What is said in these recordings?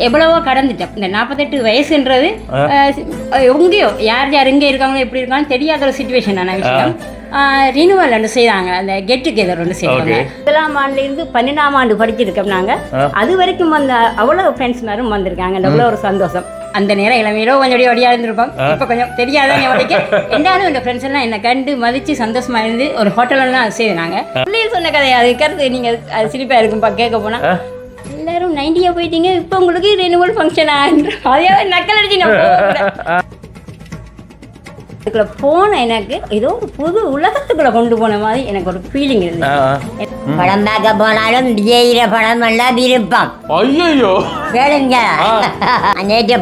எவ்வளவோ கடந்துட்டோம். இந்த 48 வயசுன்றது எங்கேயோ யார் யார் எங்கே இருக்காங்களோ எப்படி இருக்காங்கன்னு தெரியாத ஒரு சுச்சுவேஷனான விஷயம். ரினுவல் ஒன்று செய்தாங்க, அந்த கெட் டுகெதர் ஒன்று செய்வாங்க. 1ஆம் ஆண்டுலேருந்து 12ஆம் ஆண்டு படிச்சிருக்கோம் நாங்கள். அது வரைக்கும் வந்த அவ்வளோ ஃப்ரெண்ட்ஸ் மாதிரும் வந்திருக்காங்க. அவ்வளோ ஒரு சந்தோஷம். அந்த நேரம் இளமையிலோ கொஞ்சம் ஒடியா இருந்திருப்போம். இப்போ கொஞ்சம் தெரியாதான் வரைக்கும் எல்லாரும் இந்த ஃப்ரெண்ட்ஸ் எல்லாம் என்னை கண்டு மதித்து சந்தோஷமா இருந்து ஒரு ஹோட்டலெல்லாம் செய்தாங்க. பிள்ளைகள் சொன்ன கதை அது கருத்து நீங்கள் அது சிரிப்பாக இருக்கும்பா கேட்க போனால். எல்லாரும் 90 போயிட்டீங்க, இப்போ உங்களுக்கு ரெனுவல் ஃபங்க்ஷனா அதே நக்கல் அடிச்சு அதுக்குள்ள போன எனக்கு ஏதோ ஒரு புது உலகத்துக்குள்ள கொண்டு போன மாதிரி எனக்கு ஒரு ஃபீலிங் இருந்துச்சு. படம் பார்க்க போனாலும் விஜயிற படம் எல்லாம் விருப்பம். ஐயோ கேளுங்க, நேற்று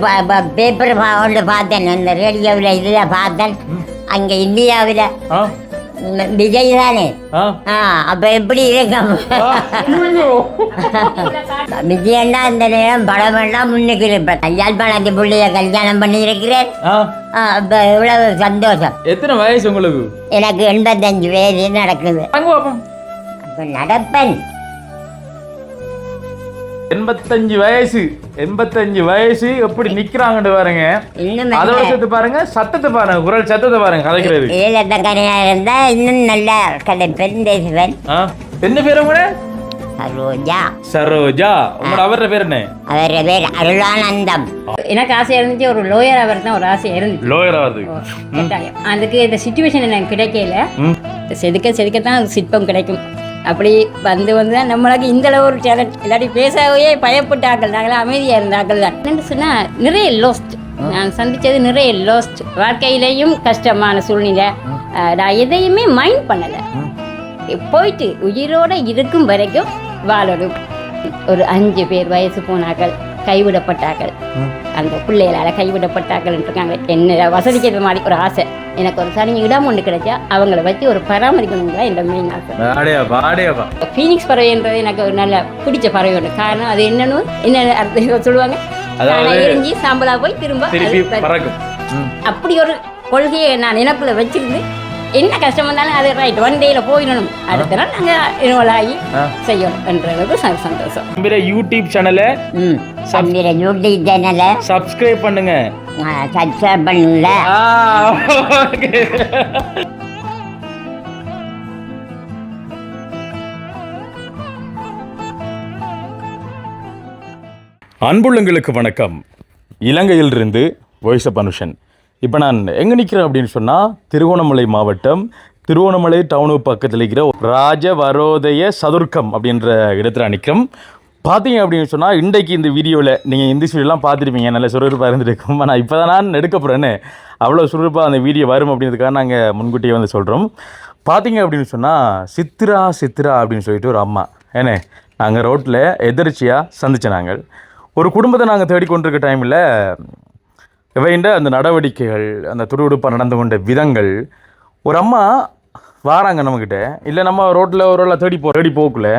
பேப்பர் ஒன்று பார்த்தேன், இந்த ரேடியோவில் இதில் பார்த்தேன். அங்கே இந்தியாவில் விஜய் தானே, அப்ப எப்படி இருக்கும்? விஜயன்னா இந்த நேரம் படம் எல்லாம் முன்னுக்கு இருப்பேன். யாழ்ப்பாணத்து பிள்ளைய கல்யாணம் பண்ணி இருக்கிறேன். இவ்வளவு சந்தோஷம். எத்தனை வயசு உங்களுக்கு? எனக்கு 85 வயசு நடக்குது. நடப்பேன். 85 வயசு 85 வயசு எப்படி நிக்கிறாங்கன்னு பாருங்க. அதோட சேர்த்து பாருங்க, சத்தத்தை பாருங்க, குரல் சத்தத்தை பாருங்க, கதைக்கிறது. ஏழட்ட கரையா இருந்தா இன்னும் நல்லா கதைப்பேன், பேசுவேன். என்ன பேரு உங்களோட? சரோஜா. சரோஜா. உங்களோட அவரோட பேர் என்ன? அவரோட பேர் அருளானந்தம். எனக்கு ஆசையா இருந்துச்சு, ஒரு லோயர் அவர் தான் ஒரு ஆசையா இருந்துச்சு. லோயர் ஆகுது. அதுக்கு இந்த சிச்சுவேஷன் எனக்கு கிடைக்கல. செதுக்கத்தான் சிற்பம் கிடைக்கும். அப்படி வந்து தான் நம்மளுக்கு இந்தளவு ஒரு டேலண்ட். இல்லாட்டி பேசவே பயப்பட்டாக்கள், நாங்களாம் அமைதியாக இருந்தாக்கள் தான். என்னென்னு சொன்னால் நிறைய லோஸ்ட் நான் சந்தித்தது, நிறைய லோஸ்ட். வாழ்க்கையிலையும் கஷ்டமான சூழ்நிலை. நான் எதையுமே மைண்ட் பண்ணலை. போயிட்டு உயிரோடு இருக்கும் வரைக்கும் வாழணும். ஒரு 5 பேர் வயசு போனாக்கள், கைவிடப்பட்டாக்கள், அந்த பிள்ளைகளால் கைவிடப்பட்டாக்கள் இருக்காங்க. என்ன வசதிக்கிற மாதிரி ஒரு ஆசை. எனக்கு ஒரு தனி இடம் ஒன்று கிடைச்சா அவங்கள வச்சு ஒரு பராமரிக்கணுங்களா என்ற மெயின் ஆசை. ஃபீனிக்ஸ் பறவைன்றது எனக்கு ஒரு நல்ல பிடிச்ச பறவை ஒன்று. காரணம் அது என்னன்னு என்ன சொல்லுவாங்க, எரிஞ்சி சாம்பலா போய் திரும்ப அப்படி ஒரு கொள்கையை நான் நினைப்புல வச்சிருந்து என்ன கஷ்டம் வந்தாலும் அது ரைட் ஒன் டேல போயிடணும், அடுத்த நாள் நாங்கள் இன்வால்வ் ஆகி செய்யணும் என்றது சந்தோஷம். யூடியூப் சேனலை சப்ஸ்கிரைப் பண்ணுங்க. சப்ஸ்கிரைப் பண்ணுங்க. அன்புள்ளங்களுக்கு வணக்கம். இலங்கையிலிருந்து வாய்ஸ் ஆஃப் அனுஷன். இப்போ நான் எங்கே நிற்கிறேன் அப்படின்னு சொன்னால், திருகோணமலை மாவட்டம் திருகோணமலை டவுனுக்கு பக்கத்தில் இருக்கிற ராஜவரோதய சதுர்க்கம் அப்படின்ற இடத்துல நிற்கிறோம். பார்த்தீங்க அப்படின்னு சொன்னால், இன்றைக்கு இந்த வீடியோவில் நீங்கள் இந்த வீடியோலாம் பார்த்துருப்பீங்க, நல்ல சுறுசுறுப்பாக இருந்துருக்கும். நான் இப்போ தான் நான் எடுக்க போகிறேன்னு அவ்வளோ சுறுசுறுப்பாக அந்த வீடியோ வரும் அப்படின்றதுக்காக நாங்கள் முன்கூட்டியே வந்து சொல்கிறோம். பார்த்தீங்க அப்படின்னு சொன்னால், சித்ரா அப்படின்னு சொல்லிட்டு ஒரு அம்மா ஏன்னே நாங்கள் ரோட்டில் எதிர்ச்சியாக சந்தித்தோம். நாங்கள் ஒரு குடும்பத்தை நாங்கள் தேடிக்கொண்டிருக்க டைமில் இவைண்ட அந்த நடவடிக்கைகள், அந்த துடுதுடுப்பாக நடந்து கொண்ட விதங்கள், ஒரு அம்மா வாராங்க நம்மக்கிட்ட. இல்லை நம்ம ரோட்டில் ஒரு தேடி போகக்குள்ள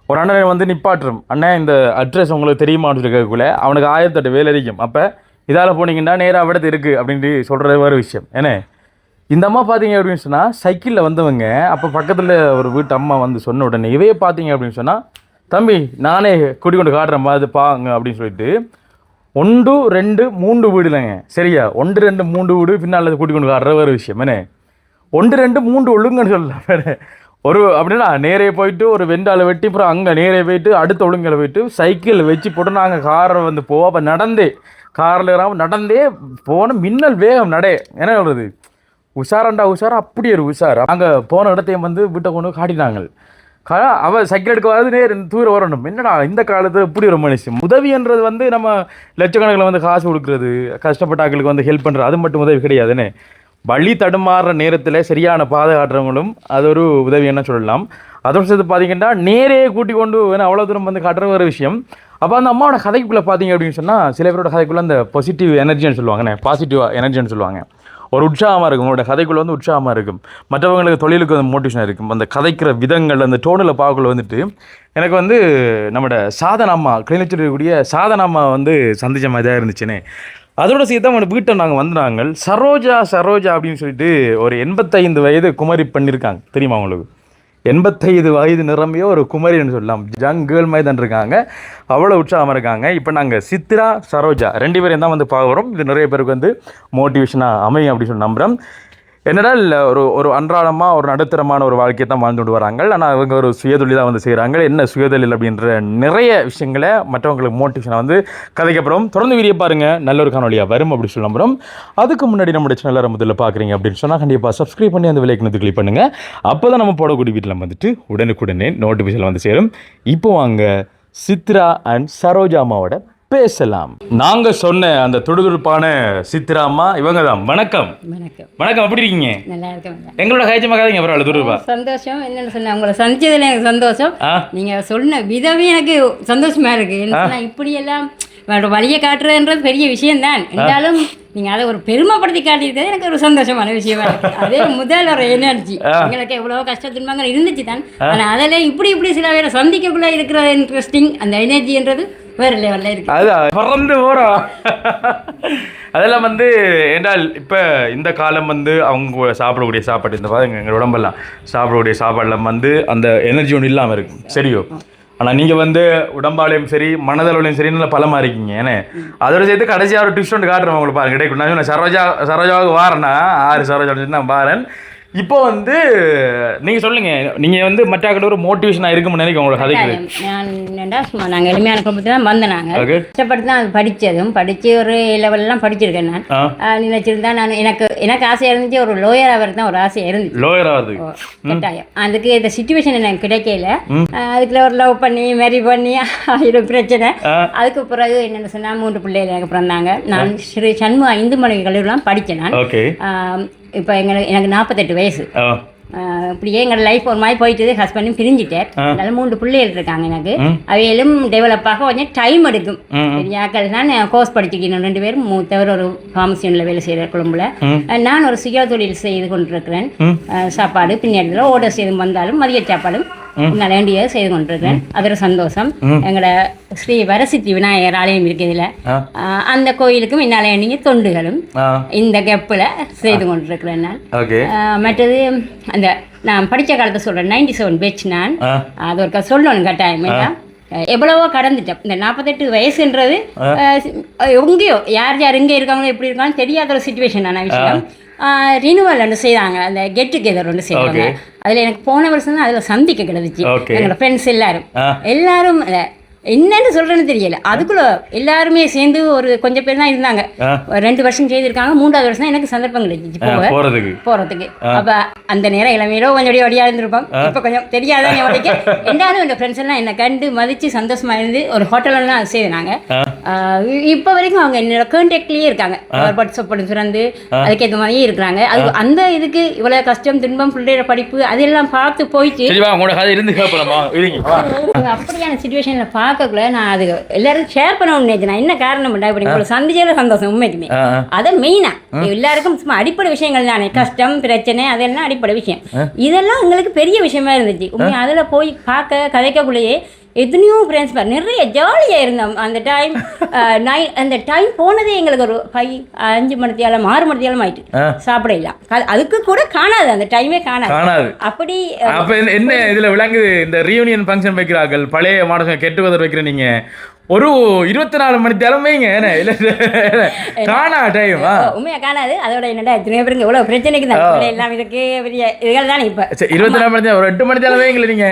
ஒரு அண்ணனை வந்து நிப்பாட்டுறோம். அண்ணன் இந்த அட்ரஸ் உங்களுக்கு தெரியுமான்னு சொல்லி கேட்கக்குள்ள அவனுக்கு 1008 வேலை இருக்கும். அப்போ இதால் போனீங்கன்னா நேராக விடத்து இருக்குது அப்படின்ட்டு சொல்கிறது ஒரு விஷயம். ஏன்னா இந்த அம்மா பார்த்தீங்க அப்படின்னு சொன்னால், சைக்கிளில் வந்தவங்க. அப்போ பக்கத்தில் ஒரு வீட்டு அம்மா வந்து சொன்ன உடனே இவையே பார்த்தீங்க அப்படின்னு சொன்னால், தம்பி நானே குடி கொண்டு காட்டுறேன் மாதிரி பாங்க அப்படின்னு சொல்லிட்டு 1 2 3 வீடு இல்லைங்க, சரியா? 1 2 3 வீடு பின்னால் கூட்டி கொண்டு காட்டுற ஒரு விஷயம். என்ன 1 2 3 ஒழுங்குன்னு சொல்லலாம். ஒரு அப்படின்னா நேரே போயிட்டு ஒரு வெண்டாலை வெட்டி அப்புறம் அங்கே நேரே போயிட்டு அடுத்த ஒழுங்கில் போயிட்டு சைக்கிள் வச்சு போட்டு நாங்கள் காரை வந்து போவோம். அப்போ நடந்தே காரில் இறாமல் நடந்தே போன மின்னல் வேகம் நடே என்ன சொல்கிறது, உஷாரண்டா உஷாரா, அப்படி ஒரு உஷார். அங்கே போன இடத்தையும் வந்து வீட்டை கொண்டு காட்டினாங்க. அவள் சைக்கிள் எடுக்காது நேர் தூரம் வரணும். என்னடா இந்த காலத்தில் இப்படி ஒரு மனுஷன். உதவின்றது வந்து நம்ம லட்சக்கணக்கில் வந்து காசு கொடுக்குறது, கஷ்டப்பட்டாக்களுக்கு வந்து ஹெல்ப் பண்ணுறது, அது மட்டும் உதவி கிடையாதுன்னு. வழி தடுமாறுற நேரத்தில் சரியான பாதை காட்டுறவங்களும் அது ஒரு உதவி என்ன சொல்லலாம். அதோட சேர்த்து பார்த்தீங்கன்னா நேரே கூட்டி கொண்டு அவ்வளோ தூரம் வந்து காட்டுற ஒரு விஷயம். அப்போ அந்த அம்மாவோட கதைக்குள்ளே பார்த்தீங்க அப்படின்னு சொன்னால், சில பேரோட கதைக்குள்ளே அந்த பாசிட்டிவ் எனர்ஜின்னு சொல்லுவாங்கண்ணே, பாசிட்டிவ் எனர்ஜின்னு சொல்லுவாங்க. ஒரு உற்சாகமாக இருக்கும், உங்களோட கதைக்குள்ளே வந்து உற்சாகமாக இருக்கும். மற்றவங்களுக்கு தொழிலுக்கு வந்து மோட்டிவேஷனாக இருக்கும். அந்த கதைக்கிற விதங்கள் அந்த டோனில் பார்க்கக்குள்ள வந்துட்டு எனக்கு வந்து நம்மளோட சாதனாம்மா கிளினிக் இருக்கக்கூடிய சாதனாம்மா வந்து சந்திச்ச மாதிரி தான் இருந்துச்சுன்னு. அதோட சேர்த்து அவங்க வீட்டை நாங்கள் வந்தாங்க. சரோஜா அப்படின்னு சொல்லிட்டு ஒரு 85 வயது குமரி பண்ணியிருக்காங்க, தெரியுமா உங்களுக்கு? 85 வயது நிரம்பிய ஒரு குமரின்னு சொல்லலாம். ஜங் கேர்ள் மாதிரி தான் இருக்காங்க, அவ்வளோ உற்சாகமாக இருக்காங்க. இப்போ நாங்கள் சித்ரா சரோஜா 2 பேரையும் தான் வந்து பார்க்குறோம். இது நிறைய பேருக்கு வந்து மோட்டிவேஷனாக அமையும் அப்படின்னு சொல்லி நம்புகிறோம். என்னடா ஒரு அன்றாடமாக ஒரு நடுத்தரமான ஒரு வாழ்க்கையை தான் வாழ்ந்து கொண்டு வராங்க. ஆனால் அவங்க ஒரு சுயதொழிலாக வந்து செய்கிறாங்க. என்ன சுயதொழில் அப்படின்ற நிறைய விஷயங்களை மற்றவங்களுக்கு மோட்டிவேஷனாக வந்து கதைக்கப்புறம் தொடர்ந்து வீடியோ பாருங்கள், நல்ல ஒரு காணொலியாக வரும் அப்படி சொல்லி நம்புகிறோம். அதுக்கு முன்னாடி நம்மளுடைய சேனலை முதல்ல பார்க்குறீங்க அப்படின்னு சொன்னால் கண்டிப்பாக சப்ஸ்கிரைப் பண்ணி அந்த விலைக்கு கிளிக் பண்ணுங்கள். அப்போ தான் நம்ம போடக்கூடிய வீட்டில் வந்துட்டு உடனுக்குடனே நோட்டிஃபிகேஷன் வந்து சேரும். இப்போ வாங்க சித்ரா அண்ட் சரோஜா அம்மாவோட பேசலாம். நாங்க சொன்ன அந்த துடுதுடுப்பான சித்ரா அம்மா இவங்க தான். வணக்கம். வணக்கம். வணக்கம். எப்படி இருக்கீங்க? நல்லா இருக்கேன். எங்களோட கைச்சமா காதீங்க பரவாயில்ல. துடுதுடுப்பா சந்தோஷம். என்னன்னு சொன்னா உங்களை சந்திச்சதுல எனக்கு சந்தோஷம். நீங்க சொன்ன விதமே எனக்கு சந்தோஷமா இருக்கு. என்ன இப்படி எல்லாம் வழியை காட்டுறதுன்றது பெரிய விஷயம் தான். இருந்தாலும் நீங்க அதை ஒரு பெருமைப்படுத்தி காட்டியிருக்கிறது எனக்கு ஒரு சந்தோஷமான விஷயமா இருக்கு. அதே முதல் ஒரு எனர்ஜி. எங்களுக்கு எவ்வளவோ கஷ்ட துன்பங்கள் இருந்துச்சு தான். ஆனா அதில் இப்படி சில பேரை சந்திக்கக்குள்ள இருக்கிற இன்ட்ரெஸ்டிங் அந்த எனர்ஜின்றது வேற லெவலில் இருக்கு. அது பறந்து போகிறோம். அதெல்லாம் வந்து என்றால் இப்போ இந்த காலம் வந்து அவங்க சாப்பிடக்கூடிய சாப்பாடு இந்த பாருங்க எங்கள் உடம்பெல்லாம் சாப்பிடக்கூடிய சாப்பாடெல்லாம் வந்து அந்த எனர்ஜி ஒன்று இல்லாமல் இருக்கும். சரியோ? ஆனால் நீங்கள் வந்து உடம்பாலையும் சரி மனதளவுலையும் சரி நல்லா பலமாக இருக்கீங்க. ஏன்னா அதோட சேர்த்து கடைசியாக ஒரு டிப்ஸ் ஒன்று காட்டுறேன் உங்களுக்கு பாருங்க. கிடைக்கும். நான் சரோஜாவுக்கு வாரேன்னா 6 சரோஜா நான் வாரேன். இப்போ வந்து நீங்கள் சொல்லுங்கள், நீங்கள் வந்து மற்ற ஒரு மோட்டிவேஷனாக இருக்கும்னு நினைக்கிறேன் உங்களோட கதைக்கு. நான் என்னடா சும்மா நாங்கள் எளிமையான குடும்பத்தில் தான் வந்தேன். நாங்கள் கஷ்டப்பட்டு தான் அது படித்து ஒரு லெவலெல்லாம் படிச்சிருக்கேன். நான் நினைச்சிருந்தா நான் எனக்கு ஆசையாக இருந்துச்சு, ஒரு லோயர் ஆகிறது தான் ஒரு ஆசையாக இருந்துச்சு. லோயர் ஆகுது கட்டாயம். அதுக்கு இந்த சிச்சுவேஷன் எனக்கு கிடைக்கல. அதுக்குள்ள ஒரு லவ் பண்ணி மேரி பண்ணி ஆயிரம் பிரச்சனை. அதுக்கு பிறகு என்னென்ன சொன்னால் 3 பிள்ளைகள் எனக்கு பிறந்தாங்க. நான் ஸ்ரீ சண்முக இந்து மலை கல்லூரிலாம் படித்தேன். நான் இப்போ எனக்கு 48 வயசு. இப்படியே எங்களோட லைஃப் ஒரு மாதிரி போயிட்டு ஹஸ்பண்டும் பிரிஞ்சுட்டேன். அதனால 3 பிள்ளைகள் இருக்காங்க எனக்கு. அவையிலும் டெவலப் ஆக கொஞ்சம் டைம் எடுக்கும். பெரியாக்கள் தான் கோர்ஸ் படிச்சுக்கணும். 2 பேரும். மூத்தவர் ஒரு ஃபார்மசியில் வேலை செய்கிற கொழும்புல. நான் ஒரு சுய தொழில் செய்து கொண்டிருக்கிறேன். சாப்பாடு பின்னாடி ஓர்டர் செய்து வந்தாலும் மதிய சாப்பாடும் நான் வேண்டியதை செய்து கொண்டிருக்கிறேன். அது ஒரு சந்தோஷம். எங்களோட ஸ்ரீ வரசித்தி விநாயகர் ஆலயம் இருக்கிறதுல அந்த கோயிலுக்கும் என்னால் வேண்டிய தொண்டுகளும் இந்த கெப்பில் செய்து கொண்டிருக்கிறேன் நான். மற்றது அந்த நான் படித்த காலத்தை சொல்கிறேன். 97 பேட்ச். நான் அது ஒரு சொல்லணும் கட்டாயம். எவ்வளவோ கடந்துட்டேன். இந்த 48 வயசுன்றது எங்கேயோ யார் எங்கே இருக்காங்களோ எப்படி இருக்காங்களோ தெரியாத ஒரு சுச்சுவேஷனான விஷயம். ரினுவல் ஒன்று செய்தாங்க, அந்த கெட் டுகெதர் ஒன்று செய்வாங்க. அதில் எனக்கு போன வருஷம் தான் அதில் சந்திக்க கிடந்துச்சு. எங்களோட ஃப்ரெண்ட்ஸ் எல்லாரும் என்னன்னு சொல்றேன்னு தெரியல. அதுக்குள்ள எல்லாருமே சேர்ந்து ஒரு கொஞ்சம் பேர் தான் இருந்தாங்க. 2 வருஷம் செய்திருக்காங்க. 3வது வருஷம் தான் எனக்கு சந்தர்ப்பம் கிடைச்சிச்சு போறதுக்கு. அப்ப அந்த நேரம் இளமையிலோ கொஞ்சம் ஒடியா இருந்திருப்போம். இப்ப கொஞ்சம் தெரியாத ஞாபகம். எல்லாரும் என் ஃப்ரெண்ட்ஸ் எல்லாம் என்னை கண்டு மதிச்சு சந்தோஷமா இருந்து ஒரு ஹோட்டல்லாம் செய்தாங்க. இப்ப வரைக்கும் அவங்க என்னோட கான்டாக்ட்லயே இருக்காங்க. வாட்ஸ்அப் சுரந்து அதுக்கேற்ற மாதிரியே இருக்கிறாங்க. அது அந்த இதுக்கு இவ்வளவு கஷ்டம் துன்பம் பிள்ளையோட படிப்பு அதெல்லாம் பார்த்து போயிட்டு அப்படியான சிச்சுவேஷன்ல பார்க்கக்குள்ள நான் அது எல்லாரும் ஷேர் பண்ணணும்னு நினைச்சேன். என்ன காரணம் பண்ணா இப்படி உங்களை சந்திச்சதுல சந்தோஷம் உண்மைக்குமே. அதை மெயினா எல்லாருக்கும் சும்மா அடிப்படை விஷயங்கள் தானே, கஷ்டம் பிரச்சனை அதெல்லாம் அடிப்படை விஷயம். இதெல்லாம் எங்களுக்கு பெரிய விஷயமா இருந்துச்சு உண்மை. அதுல போய் பார்க்க கதைக்கக்குள்ளேயே எத்தனையோ ஃப்ரெண்ட்ஸ் நிறைய ஜாலியாக இருந்தோம். அந்த டைம் போனதே எங்களுக்கு ஒரு 5 மணித்தியாலம் 6 மணித்தியாலம் ஆயிட்டு சாப்பிட இல்லை. அதுக்கு கூட காணாது, அந்த டைமே காணாது. அப்படி என்ன இதில் விளங்குது இந்த ரீயூனியன் ஃபங்க்ஷன் வைக்கிறார்கள், பழைய மாடல் கெட்டுவதர் வைக்கிற நீங்க ஒரு 24 மணி திறமைங்க காணா டைம் உண்மையா காணாது. அதோட என்னடா எத்தனை பேருக்கு எவ்வளவு பிரச்சனைக்கு தான் எல்லாம் இதுக்கு பெரிய இதுகள் தானே. இப்ப 24 மணி ஒரு 8 மணி திறமைங்க நீங்க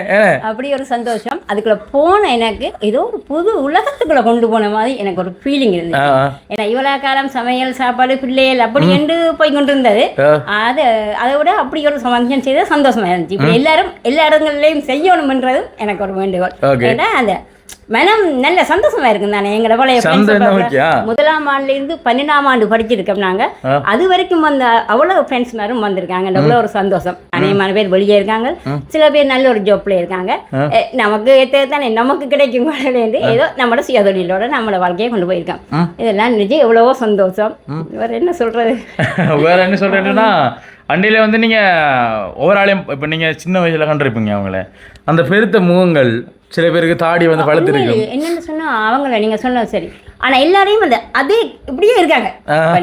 அப்படி ஒரு சந்தோஷம். அதுக்குள்ள போன எனக்கு ஏதோ ஒரு புது உலகத்துக்குள்ள கொண்டு போன மாதிரி எனக்கு ஒரு ஃபீலிங் இருந்தது. ஏன்னா இவ்வளவு காலம் சமையல் சாப்பாடு பிள்ளைகள் அப்படி என்று போய் கொண்டு இருந்தது. அதை விட அப்படி ஒரு ஃபங்க்ஷன் செய்த சந்தோஷமா இருந்துச்சு. இப்படி எல்லாரும் எல்லா இடங்கள்லையும் செய்யணும்ன்றதும் எனக்கு ஒரு வேண்டுகோள். ஏன்னா அந்த மனம் நல்ல சந்தோஷமா இருக்கு தானே. எங்களை பழைய 1ஆம் ஆண்டுலேருந்து 12ஆம் ஆண்டு படிச்சிருக்கோம் நாங்க. அது வரைக்கும் வந்த அவ்வளவு ஃப்ரெண்ட்ஸ் மேரும் வந்திருக்காங்க. அவ்வளோ ஒரு சந்தோஷம். அநேகமான பேர் வெளியே இருக்காங்க, சில பேர் நல்ல ஒரு ஜாப்ல இருக்காங்க. நமக்கு தானே நமக்கு கிடைக்கும் ஏதோ நம்மளோட சுயதொழிலோட நம்மளோட வாழ்க்கையை கொண்டு போயிருக்கோம். இதெல்லாம் நினைச்சு எவ்வளவோ சந்தோஷம். வேற என்ன சொல்றது வேற என்ன சொல்றேன்னா அண்டையில் வந்து நீங்கள் ஒவ்வொரு ஆளையும் இப்போ நீங்கள் சின்ன வயசில் கண்டிருப்பீங்க அவங்கள அந்த பெருத்த முகங்கள். சில பேருக்கு தாடி வந்து பழுத்திருக்கு. என்னென்னு சொன்னால் அவங்கள நீங்கள் சொன்னது சரி. ஆனால் எல்லாரையும் வந்து அதே இப்படியே இருக்காங்க.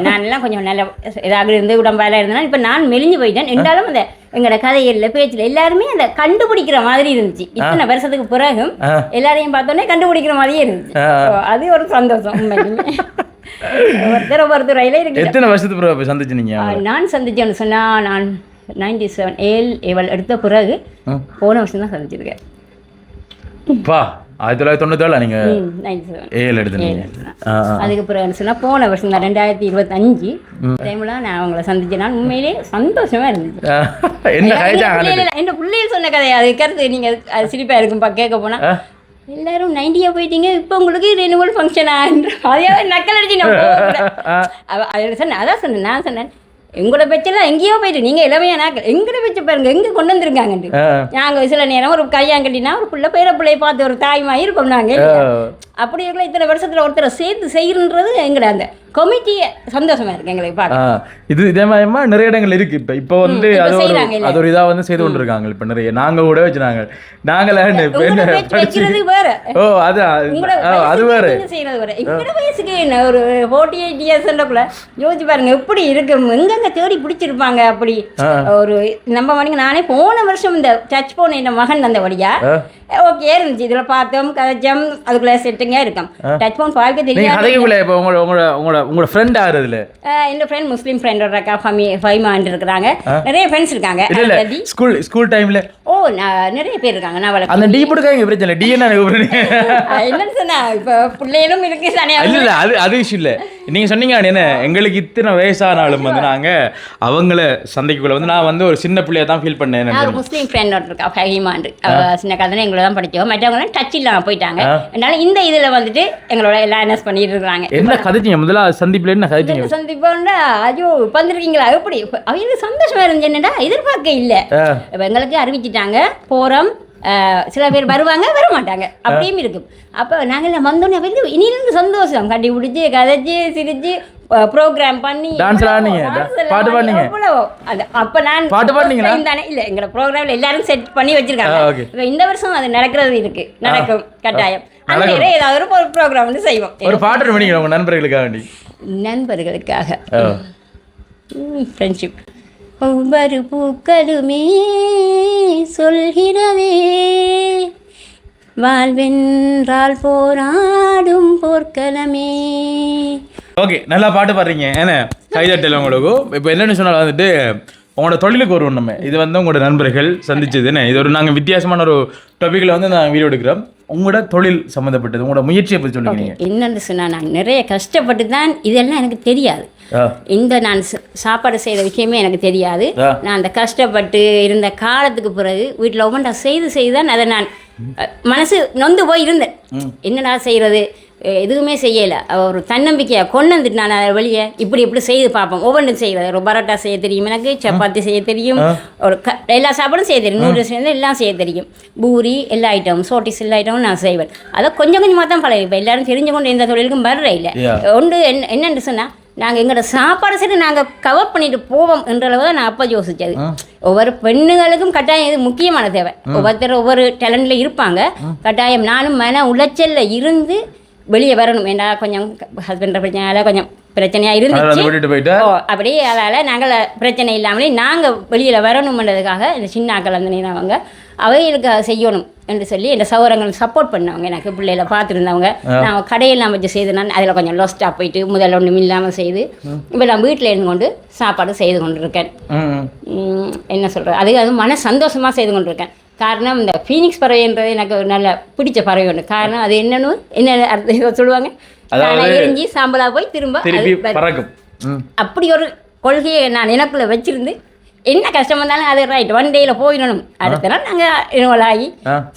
நான் எல்லாம் கொஞ்சம் நல்ல இதாக இருந்து உடம்பால இருந்தேன்னா இப்போ நான் மெலிஞ்சு போயிட்டேன். என்றாலும் அந்த எங்களோட கதைகள்ல பேச்சுல எல்லாருமே அந்த கண்டுபிடிக்கிற மாதிரி இருந்துச்சு. இத்தனை வருஷத்துக்கு பிறகும் எல்லாரையும் பார்த்தோன்னே கண்டுபிடிக்கிற மாதிரியே இருந்துச்சு. அது ஒரு சந்தோஷம் உண்மைக்குமே. ஒருத்தர் ரயில இருக்கு. எத்தனை வருஷத்துக்கு பிறகு சந்திச்சு நீங்க? நான் சந்திச்சேன்னு சொன்னா நான் 97 எடுத்த பிறகு போன வருஷம் தான் சந்திச்சிருக்கேன். 1997 நீங்க 7 எடுத்தீங்க. அதுக்கு பிறகு சொன்னா போன வருஷம் தான் 2025 டைம்ல நான் அவங்கள சந்திச்சேன். நான் உண்மையிலே சந்தோஷமா இருந்துச்சு. என்ன பிள்ளைகள் சொன்ன கதை அது கருத்து நீங்க அது சிரிப்பா இருக்கும்பா கேட்க போனா எல்லாரும் 90 போயிட்டீங்க இப்போ உங்களுக்கு ரெனுவல் ஃபங்க்ஷனா அதையாவது நக்கல் அடிச்சு நான் சொன்னேன். அதான் சொன்னேன். நான் சொன்னேன் எங்களோட பேச்செல்லாம் எங்கேயோ போயிட்டு நீங்க இளமையா நாக்கள் எங்கட பேச்ச பாருங்க எங்க கொண்டு வந்திருக்காங்கன்ட்டு. நாங்க சில நேரம் ஒரு கல்யாணம் கட்டினா ஒரு பிள்ளைய பார்த்து ஒரு தாய்மாய் இருப்போம் நாங்க. அப்படி இருக்கலாம் இத்தனை வருஷத்துல ஒருத்தரை சேர்த்து செய்யணுன்றது எங்கட அந்த கமிட்டியே சந்தோஷமா இருக்கு எங்களுக்கு பார்க்க. இது இதே மாதிரிமா நிறைய இடங்கள் இருக்கு. இப்போ வந்து அது ஒரு இதா வந்து செய்து கொண்டு இருக்காங்க. இப்போ நிறைய நாங்க கூட வச்சுனாங்க நாங்களே வேற அது வேற செய்யறது வேற. எங்கட வயசுக்கு என்ன ஒரு 48 இயர்ஸ்ன்றக்குள்ள யோசிச்சு பாருங்க எப்படி இருக்கு எங்கெங்க தேடி பிடிச்சிருப்பாங்க. அப்படி ஒரு நம்ம மணிக்கு நானே போன வருஷம் இந்த டச் போன என் மகன் அந்த வழியா ஓகே இருந்துச்சு. இதுல பார்த்தோம் கதைச்சோம் அதுக்குள்ள செட்டுங்க இருக்கும். டச் போன் பார்க்க தெரியும். உங்களோட ஃப்ரெண்ட் யாரு அதுல? என் ஃப்ரெண்ட் முஸ்லீம் ஃப்ரெண்ட் இருக்கா ஃபைமா இருக்காங்க. நிறைய ஃப்ரெண்ட்ஸ் இருக்காங்க. ஸ்கூல் டைம்ல நிறைய பேர் இருக்காங்க. நான் அந்த டி போடுங்க பிரச்சனை டி என்னன்னு சொன்னா இப்ப பிள்ளைகளும் இருக்கு தனியா இல்ல அது விஷயம் இல்ல. நீங்க சொன்னீங்க என்ன எங்களுக்கு இத்தனை வயசானாலும் வந்து நாங்க அவங்கள சந்தைக்குள்ள வந்து நான் வந்து ஒரு சின்ன பிள்ளையா தான் ஃபீல் பண்ணேன். முஸ்லீம் ஃப்ரெண்ட் இருக்கா ஃபைமா சின்ன கதை எங்களை தான் படிச்சோம். மற்றவங்க டச் இல்லாம போயிட்டாங்க. அதனால இந்த இதுல வந்துட்டு எங்களோட எல்லாம் அனௌன்ஸ் பண்ணிட்டு இருக்காங்க. என்ன கதைச்சீங்க முதல்ல சந்திப்புல என்ன கதைச்சீங்க? சந்திப்போம்னா ஐயோ வந்திருக்கீங்களா எப்படி அவங்க சந்தோஷமா இருந்துச்சு. என்னடா எதிர்பார்க்க இல்ல எங்களுக்கு அறிவிச்சிட்டாங்க போறோம். சில பேர் வருவாங்க வர மாட்டாங்க அப்படியும் இருக்கும். அப்போ நாங்கள் வந்தோன்னே வந்து இனியிலிருந்து சந்தோஷம் கட்டி பிடிச்சி கதைச்சி சிரிச்சு ப்ரோக்ராம் பண்ணி பாட்டு பாடுனீங்க. அப்போ நான் பாட்டு பாடுனீங்களா? தானே இல்லை எங்களை ப்ரோக்ராம்ல எல்லாரும் செட் பண்ணி வச்சிருக்காங்க. இந்த வருஷம் அது நடக்கிறது இருக்கு நடக்கும் கட்டாயம். அந்த ஏதாவது ஒரு ப்ரோக்ராம் வந்து செய்வோம். ஒரு பாட்டு பண்ணிக்கிறோம் உங்க நண்பர்களுக்காக வேண்டி. நண்பர்களுக்காக ஃப்ரெண்ட்ஷிப் ஒவ்வொரு பூக்களுமே சொல்கிறவே வாழ்வென்றால் போராடும் போர்க்களமே. ஓகே நல்லா பாட்டு பாடுறீங்க. ஏன்னா கைதட்டல உங்களுக்கு. இப்போ என்னென்னு சொன்னாலும் வந்துட்டு உங்களோட தொழிலுக்கு வருவோம் நம்ம. இது வந்து உங்களோட நண்பர்கள் சந்திச்சது என்ன இது ஒரு நாங்கள் வித்தியாசமான ஒரு டாப்பிக்கில் வந்து நான் வீடியோ எடுக்கிறோம். உங்களோட தொழில் சம்மந்தப்பட்டது உங்களோட முயற்சியை பற்றி சொல்லுங்க. என்னன்னு சொன்னால் நான் நிறைய கஷ்டப்பட்டு தான் இதெல்லாம் எனக்கு தெரியாது. இந்த நான் சாப்பாடு செய்த விஷயமே எனக்கு தெரியாது. நான் அந்த கஷ்டப்பட்டு இருந்த காலத்துக்கு பிறகு வீட்டில் ஒவ்வொன்றா செய்து தான் அதை நான் மனசு நொந்து போய் இருந்தேன். என்னடா செய்கிறது எதுவுமே செய்யலை. ஒரு தன்னம்பிக்கையாக கொண்டு வந்துட்டு நான் அதை வெளியே இப்படி செய்து பார்ப்போம். ஒவ்வொன்றும் செய்கிறது ஒரு பரோட்டா செய்ய தெரியும் எனக்கு. சப்பாத்தி செய்ய தெரியும். ஒரு எல்லா சாப்பாடும் செய்ய தெரியும். நூடுல்ஸ் எல்லாம் செய்ய தெரியும். பூரி எல்லா ஐட்டமும் சோட்டிஸ் எல்லா ஐட்டமும் நான் செய்வேன். அதை கொஞ்சம் கொஞ்சமாக தான் பழகி. இப்போ எல்லாரும் தெரிஞ்சு கொண்டு எந்த தொழிலுக்கும் வர்ற இல்லை. ஒன்று என்னென்னு சொன்னால் நாங்கள் எங்களோட சாப்பாடு சரி நாங்கள் கவர் பண்ணிட்டு போவோம் என்றளவு தான் நான் அப்போ யோசித்தது. ஒவ்வொரு பெண்ணுகளுக்கும் கட்டாயம் இது முக்கியமான தேவை. ஒவ்வொருத்தர் ஒவ்வொரு டேலண்டில் இருப்பாங்க. கட்டாயம் நானும் மன உளைச்சலில் இருந்து வெளியே வரணும். ஏன்னா கொஞ்சம் ஹஸ்பண்ட் பிரச்சனையால கொஞ்சம் பிரச்சனையாக இருந்துச்சு. அப்படியே அதால் நாங்கள் பிரச்சனை இல்லாமலே நாங்கள் வெளியில் வரணும்ன்றதுக்காக இந்த சின்ன ஆக்கள் வந்து அவங்க அவைகளுக்கு செய்யணும் என்று சொல்லி என் சௌரங்கள் சப்போர்ட் பண்ணவங்க. எனக்கு பிள்ளைகளை பார்த்துருந்தவங்க. நான் கடையெல்லாம் வச்சு செய்து நான் அதில் கொஞ்சம் லோஸ்ட்டாக போயிட்டு முதல்ல ஒன்றும் இல்லாமல் செய்து இப்போ நான் வீட்டில் இருந்து கொண்டு சாப்பாடு செய்து கொண்டிருக்கேன். என்ன சொல்கிறது அது மன சந்தோஷமாக செய்து கொண்டிருக்கேன். காரணம் இந்த ஃபீனிக்ஸ் பறவைன்றது எனக்கு ஒரு நல்ல பிடிச்ச பறவை ஒன்று. காரணம் அது என்னன்னு என்ன சொல்லுவாங்க எரிஞ்சி சாம்பலாக போய் திரும்ப பறக்கும். அப்படி ஒரு கொள்கையை நான் எனக்குள்ளே வச்சிருந்து என்ன கஷ்டம் வந்தாலும் அது ரைட் ஒன் டேயில் போயிடணும். அடுத்த நாள் நாங்கள் இன்வால்வ் ஆகி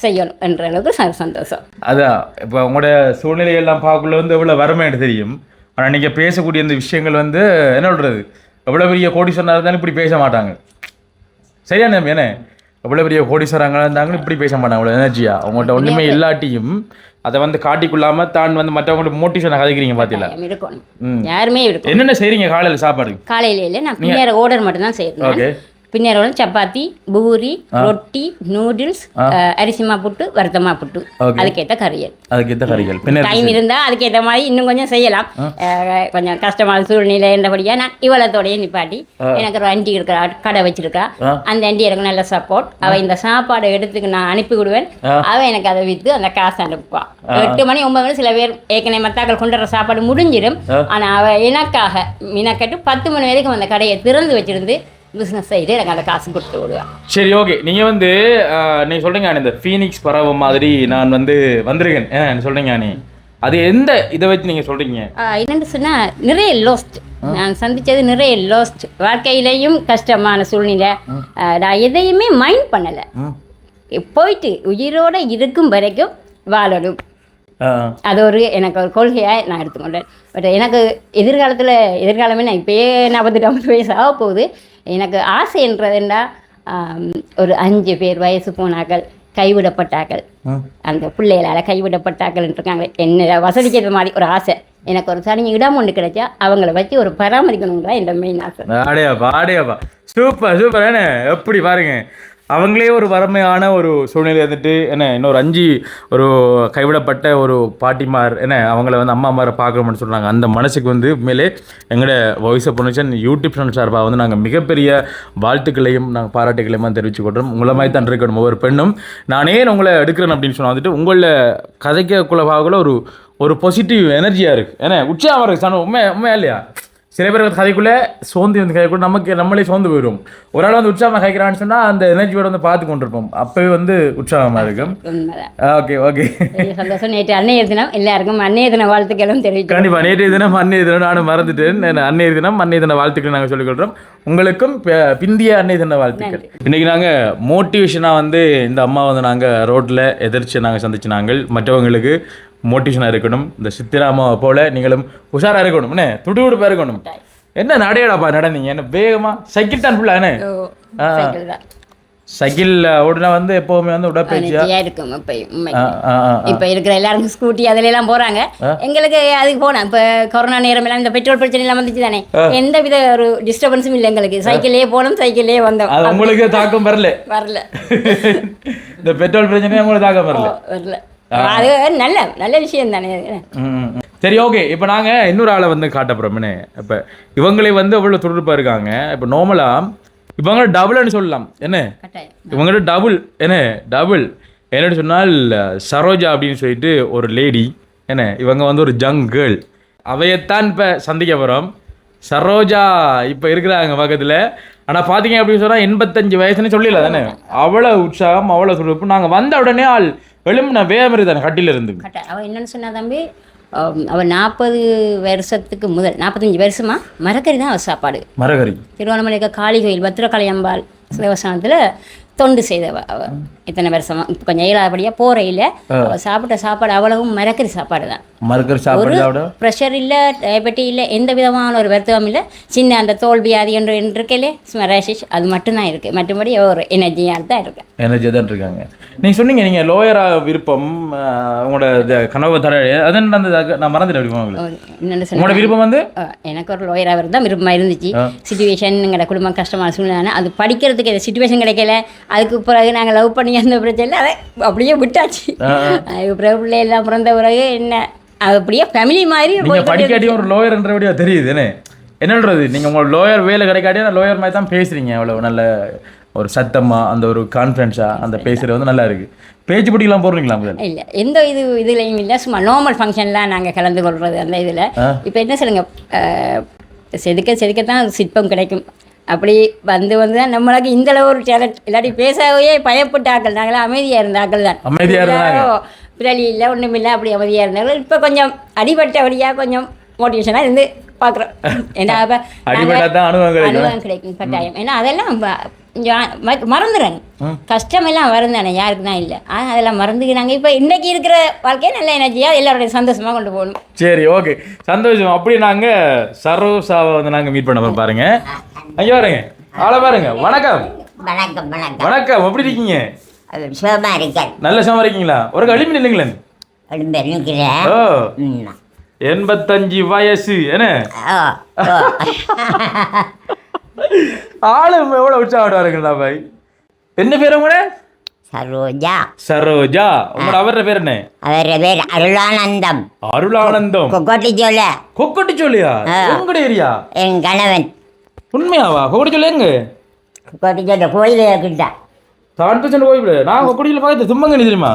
செய்யணும் என்ற அளவுக்கு சந்தோஷம். அதான் இப்போ உங்களோட சூழ்நிலையெல்லாம் பார்க்கல வந்து எவ்வளோ வரமேன்னு தெரியும். ஆனால் நீங்கள் பேசக்கூடிய இந்த விஷயங்கள் வந்து என்ன சொல்கிறது எவ்வளோ பெரிய கோடீஸ்வரனாக இருந்தாலும் இப்படி பேச மாட்டாங்க. சரியான என்ன எவ்வளோ பெரிய கோடீஸ்வரங்களாக இருந்தாங்களும் இப்படி பேச மாட்டாங்க. அவ்வளோ எனர்ஜியா அவங்கள்ட்ட ஒன்றுமே இல்லாட்டியும் அதை வந்து காட்டிக்கொள்ளாம தான் வந்து மற்றவங்களுக்கு மோட்டிவேஷன் கதைக்கிறீங்க பார்த்தீங்களா? இருக்கணும் யாருமே இருக்கும். என்னென்ன செய்றீங்க காலையில் சாப்பாடு? காலையில இல்லை நான் பின்னேற ஆர்டர் மட்டும் தான் செய்யறேன். பின்னரோட சப்பாத்தி பூரி ரொட்டி நூடுல்ஸ் அரிசிமா புட்டு வருத்தமா புட்டு அதுக்கேற்ற கறியல் டைம் இருந்தால் அதுக்கேற்ற மாதிரி இன்னும் கொஞ்சம் செய்யலாம் கொஞ்சம் கஷ்டமான சூழ்நிலை என்றபடியா நான் இவ்வளத்தோடையே நிப்பாட்டி எனக்கு ஒரு ஆண்டி இருக்கிறா கடை வச்சிருக்கா அந்த ஆண்டி எனக்கு நல்ல சப்போர்ட் அவள் இந்த சாப்பாடு எடுத்துக்கு நான் அனுப்பி விடுவேன் அவள் எனக்கு அதை விற்று அந்த காசு அனுப்புவா 8 மணி 9 மணி சில பேர் ஏற்கனவே மத்தாக்கள் கொண்டு வர சாப்பாடு முடிஞ்சிடும் ஆனால் அவள் எனக்காக மினக்கட்டு 10 மணி வரைக்கும் அந்த கடையை திறந்து வச்சிருந்து பிஸ்னஸ் செய்து எனக்கு அந்த காசு கொடுத்து விடுவேன். சரி ஓகே நீங்கள் வந்து நீங்கள் சொல்கிறீங்க இந்த ஃபீனிக்ஸ் பறவை மாதிரி நான் வந்து வந்திருக்கேன் சொல்கிறீங்க நீ அது எந்த இதை வச்சு நீங்கள் சொல்கிறீங்க? என்னென்னு சொன்னால் நிறைய லோஸ்ட் நான் சந்தித்தது நிறைய லோஸ்ட் வாழ்க்கையிலையும் கஷ்டமான சூழ்நிலை நான் எதையுமே மைண்ட் பண்ணலை போயிட்டு உயிரோடு இருக்கும் வரைக்கும் வாழணும் அது ஒரு எனக்கு ஒரு கொள்கையாக நான் எடுத்துக்கொண்டேன். பட் எனக்கு எதிர்காலமே நான் இப்போயே 48 வயசு ஆக போகுது. எனக்கு ஆசை என்றதுண்டா ஒரு 5 பேர் வயசு போனாக்கள் கைவிடப்பட்டாக்கள் அந்த பிள்ளைகளால் கைவிடப்பட்டாக்கள் இருக்காங்க என்ன வசதிக்கிறது மாதிரி ஒரு ஆசை எனக்கு ஒரு தனி இடம் ஒன்று கிடைச்சா அவங்கள வச்சு ஒரு பராமரிக்கணுங்களா என்ற மெயின் ஆசை. ஆடையாப்பா சூப்பர் சூப்பர் என்ன எப்படி பாருங்க அவங்களே ஒரு வறுமையான ஒரு சூழ்நிலை வந்துட்டு என்ன இன்னொரு 5 ஒரு கைவிடப்பட்ட ஒரு பாட்டிமார் என்ன அவங்கள வந்து அம்மாமாரை பார்க்கணும்னு சொல்கிறாங்க. அந்த மனசுக்கு வந்து உண்மையிலே எங்களோட voice of Ponniyin YouTube channel சார்பாக வந்து நாங்கள் மிகப்பெரிய வாழ்த்துக்களையும் நாங்கள் பாராட்டுகளையும் தெரிவித்து கொள்கிறோம். உங்களை மாதிரி தான் இருக்கணும் ஒவ்வொரு பெண்ணும். நானே உங்களை எடுக்கிறேன் அப்படின்னு சொன்னால் வந்துட்டு உங்களை கதைக்குள்ளே ஒரு பாசிட்டிவ் எனர்ஜியாக இருக்குது ஏன்னா உற்சாகமாக இருக்குது சார் உண்மையா இல்லையா? சில பேர் கதைக்குள்ளே சோர்ந்து வந்து கதைக்குள்ள நம்மளே சோர்ந்து போயிடும். ஒரு ஆள் வந்து உற்சாகமாக கதைக்கிறான்னு சொன்னால் அந்த எனர்ஜியோட வந்து பார்த்து கொண்டிருப்போம் அப்போவே வந்து உற்சாகமாக இருக்கும். ஓகே சந்தோஷம். நேற்று அன்னையர் தினம் எல்லாருக்கும் அன்னையர் தின வாழ்த்துக்களும் தெரிவிக்கிறோம். கண்டிப்பாக நேற்றைய தினம் அன்னைய தினம் நானும் மறந்துட்டேன். அன்னையர் தின வாழ்த்துக்கள் நாங்கள் சொல்லிக்கொள்கிறோம். உங்களுக்கும் பிந்திய அன்னைய தின வாழ்த்துக்கள். இன்றைக்கி நாங்கள் மோட்டிவேஷனாக வந்து இந்த அம்மா வந்து நாங்கள் ரோட்டில் எதிர்த்து நாங்கள் சந்திச்சு நாங்கள் மற்றவங்களுக்கு மோட்டிவேஷனாக இருக்கணும். இந்த சித்திராமாவை போல் நீங்களும் உஷாராக இருக்கணும் என்ன துடுதுடுப்பாக இருக்கணும். என்ன நடையாடாப்பா நடந்தீங்க என்ன வேகமாக சைக்கிள் தான் ஃபுல்லாக என்ன சைக்கிள் ஓடுனா வந்து எப்போவுமே வந்து உடற்பயிற்சியாக இருக்கும். இப்போ இருக்கிற எல்லாருக்கும் ஸ்கூட்டி அதில் எல்லாம் போகிறாங்க. எங்களுக்கு அதுக்கு போனோம் இப்போ கொரோனா நேரம் எல்லாம் இந்த பெட்ரோல் பிரச்சனை எல்லாம் வந்துச்சு தானே எந்த வித ஒரு டிஸ்டர்பன்ஸும் இல்லை எங்களுக்கு. சைக்கிள்லேயே போனோம் சைக்கிள்லேயே வந்தோம். உங்களுக்கு தாக்கம் வரல இந்த பெட்ரோல் பிரச்சனையே உங்களுக்கு தாக்கம் வரல அது நல்ல விஷயம் தானே. சரி ஓகே இப்போ நாங்கள் இன்னொரு ஆளை வந்து காட்ட போகிறோம்னே. இப்போ இவங்களே வந்து அவ்வளோ துடுப்பாக இருக்காங்க. இப்போ நார்மலாக இவங்க டபுள்னு சொல்லலாம் என்ன இவங்கள்ட்ட டபுள் என்னன்னு சொன்னால் சரோஜா அப்படின்னு சொல்லிட்டு ஒரு லேடி என்ன இவங்க வந்து ஒரு ஜங் கேர்ள் அவையத்தான் இப்போ சந்திக்க போகிறோம். சரோஜா இப்போ இருக்கிறாங்க பக்கத்தில். ஆனால் பார்த்தீங்க அப்படின்னு சொன்னால் 85 வயசுன்னு சொல்லல தானே அவ்வளோ உற்சாகம் அவ்வளோ துடுப்பு. நாங்கள் வந்த உடனே ஆள் எழும்புன வேமரி தானே கட்டில இருந்து. அவன் என்னன்னு சொன்னா தம்பி அவன் 40 வருஷத்துக்கு முதல் 45 வருஷமா மரக்கறி தான் அவள் சாப்பாடு. மரக்கறி திருவண்ணாமலை காளி கோயில் பத்திரகாளி அம்பாள் சிவசானத்தில் தொண்டு செய்தவ அவ இத்தனை வருஷமா இப்போ கொஞ்சம் இயலாதபடியாக போறையில் அவள் சாப்பிட்ட சாப்பாடு அவ்வளவும் மரக்கறி சாப்பாடு தான். ஒரு ப்ரெஷர் இல்லை டயபெட்டி இல்லை எந்த விதமான ஒரு வருத்தமும் இல்லை. சின்ன அந்த தோல் வியாதி என்று இருக்கலே ஸ்மராசிஸ் அது மட்டும்தான் இருக்குது. மற்றபடி ஒரு எனர்ஜியாக தான் இருக்கு எனர்ஜியாக தான் இருக்காங்க. நீங்கள் சொன்னீங்க நீங்கள் லோயராக விருப்பம் உங்களோட கனவு தர அது நான் மறந்துட்டேன். உங்களோட விருப்பம் வந்து எனக்கு ஒரு லோயராக தான் விருப்பமாக இருந்துச்சு. சிச்சுவேஷன் எங்களோட குடும்பம் கஷ்டமான சூழ்நிலை அது படிக்கிறதுக்கு எந்த சிச்சுவேஷன் கிடைக்கல. அதுக்கு பிறகு நாங்கள் லவ் பண்ணி அந்த பிரச்சனை அதை அப்படியே விட்டாச்சு. அதுக்கு பிறகு பிள்ளையெல்லாம் பிறந்த பிறகு என்ன அப்படியே ஃபேமிலி மாதிரி படிக்காட்டியும் ஒரு லோயர்ன்றபடியா தெரியுது என்னன்றது. நீங்கள் உங்களோட லோயர் வேலை கிடைக்காட்டியும் லோயர் மாதிரி தான் பேசுகிறீங்க. அவ்வளோ நல்ல ஒரு சத்தமாக அந்த ஒரு கான்ஃபிடென்ஸாக அந்த பேசுகிறது வந்து நல்லா இருக்குது. பேச்சு போட்டிலாம் போடுறீங்களா? இல்லை எந்த இதுலையும் இல்லை. சும்மா நார்மல் ஃபங்க்ஷன்லாம் நாங்கள் கலந்து கொள்வது அந்த இதில். இப்போ என்ன சொல்லுங்க செதுக்கத்தான் சிற்பம் கிடைக்கும். அப்படி வந்து தான் நம்மளுக்கு இந்தளவு ஒரு டேலண்ட் இல்லாட்டி பேசவே பயப்பட்டாக்கள் நாங்களாம் அமைதியாக இருந்தாக்கள் தான். பிறலி இல்லை ஒன்றும் இல்லை அப்படி அமைதியாக இருந்தார்கள். இப்போ கொஞ்சம் அடிபட்டபடியாக கொஞ்சம் மோட்டிவேஷனாக இருந்து பார்க்குறோம். ஏன்னா அனுபவம் கிடைக்கும் கட்டாயம். ஏன்னா அதெல்லாம் மறந்துடுறாங்க. கஷ்டமெல்லாம் வருந்தானே யாருக்கு தான் இல்லை. ஆனால் அதெல்லாம் மறந்துக்கிறாங்க. இப்போ இன்றைக்கி இருக்கிற வாழ்க்கையை நல்ல எனர்ஜியாக எல்லாருடைய சந்தோஷமாக கொண்டு போகணும். சரி ஓகே சந்தோஷம். அப்படி நாங்கள் சரோசாவை வந்து நாங்கள் மீட் பண்ண போகிறோம். பாருங்க ஐயா பாருங்க ஆளை பாருங்க. வணக்கம் வணக்கம் எப்படி இருக்கீங்க? நல்ல சுகமா இருக்கீங்களா? ஒரு எழுப்பி நில்லுங்களேன். 85 வயசு என்ன ஆளு எவ்வளோ உற்சாகப்படுவாருங்களா பாய்? என்ன பேர் உங்களோட? சரோஜா. சரோஜா. உங்களோட அவர பேர் என்ன? அவர பேர் அருளானந்தம். அருளானந்தம். கொக்கோட்டி சொல்ல. கொக்கோட்டி சொல்லியா? உங்களோட ஏரியா? என் கணவன். உண்மையாவா? கொக்கோட்டி சொல்ல எங்க? கொக்கோட்டி சொல்ல கோயில் கிட்ட. 100% கோயில். நான் கொக்கோட்டியில் பார்த்து தும்மங்கனி தெரியுமா?